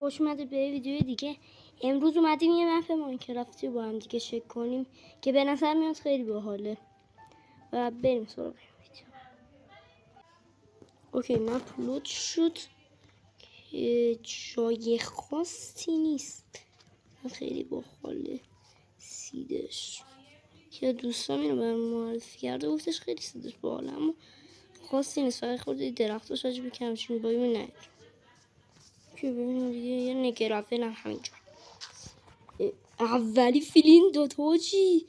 خوش اومدید به ویدیو دیگه. امروز اومدیم یه مپ ماینکرافتی با هم دیگه چک کنیم که به نظر میاد خیلی باحاله و بریم سراغ ویدیو. اوکی مپ لود شد که جای خاصی نیست، خیلی باحاله. سیدش که دوستام اینو برام معرفی کرده، گفتش خیلی سیدش باحاله اما خاصی نیست، فقط خورده درختاش عجیبه که همچین میباییم نه که ببینیم دیگه. یه نگرافه هم همینجا اولی فیلین دوتا چی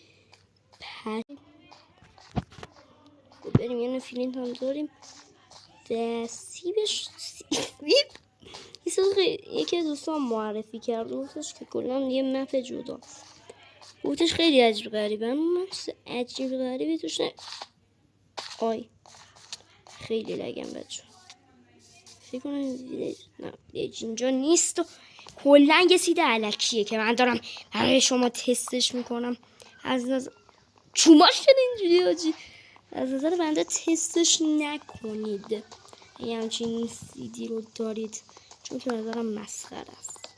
بریم. یه فیلین هم داریم سیبش سیب یکی از دوستان معرفی کرد، گفتش که کلا یه مپ جدا، گفتش خیلی عجیب غریبه اما عجیب غریبی توش نه. آی خیلی لگم بچه، فکر کنم نه اینجا نیست و کلا یه سید علکیه که من دارم برای شما تستش میکنم. از نظر چوماش شده اینجوری آجی، از نظر بنده تستش نکنید اگه همچین سیدی رو دارید، چون که نظرم مسخره است.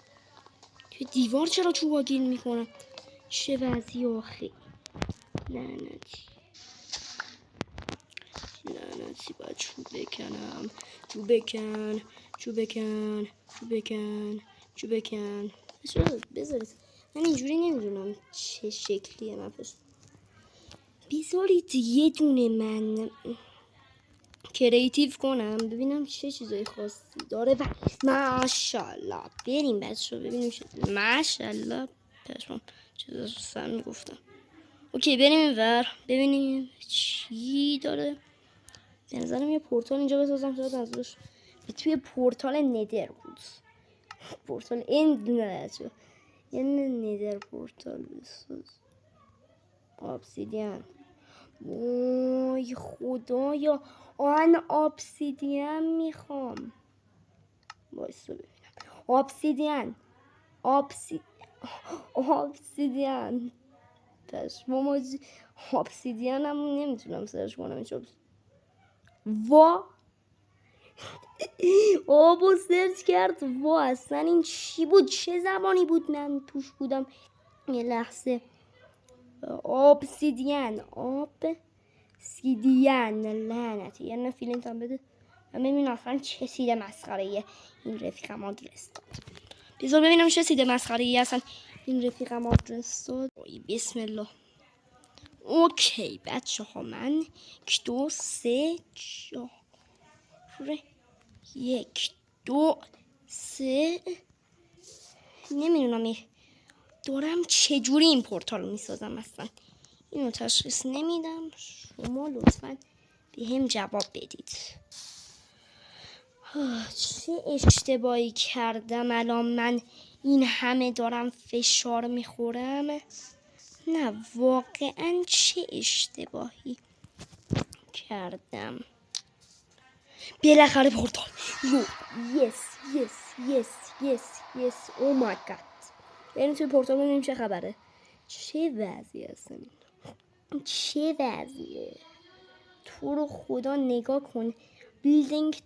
که دیوار چرا چوباگین میکنم؟ چه وضعی آخه، لعنتی لعنتی. باید چوب بکنم، چوب بکن چوب بکن چوب بکن چوب بکن. بذارید من اینجوری نمیدونم چه شکلیه مپش، بذارید یه دونه من کریتیو کنم ببینم چه چیزای خاصی داره و ماشاءالله بریم بچه ببینیم ماشاءالله پشمام چیزا سر میگفتم. اوکی بریم اینور ببینیم چی داره. به نظرم یه پورتال اینجا بسازم، شاید ازش توی پورتال ندر بود، پورتال این نه یه ندر پورتال بساز. ابسیدیان وای خدایا آن ابسیدیان میخوام، وایسا ببینم. ابسیدیان پشمام ابسیدیان هم نمیتونم سرش کنم اینجا. وا آبو سرچ کرد، وا اصلا این چی بود؟ چه زبانی بود من توش بودم؟ یه لحظه. ابسیدیان لعنتی. یه نه فیلینت هم بده من ببینم اصلا چه سید مسخره ایه این رفیقم آدرس داد. بذار ببینم چه سید مسخره ایه اصلا این رفیقم آدرس داد. بسم الله. اوکی بچه ها من 1 2 3 4 1 2 3 نمیدونم دارم چجوری این پورتال رو میسازم، اصلا اینو تشخیص نمیدم. شما لطفا به هم جواب بدید چه اشتباهی کردم الان من این همه دارم فشار میخورم. نه واقعا چه اشتباهی کردم. بالاخره پورتال یس او مای گاد. بریم توی پورتال ببینیم چه خبره، چه وضعی هستن، چه وضعیه. تو رو خدا نگاه کن، بیلدینگ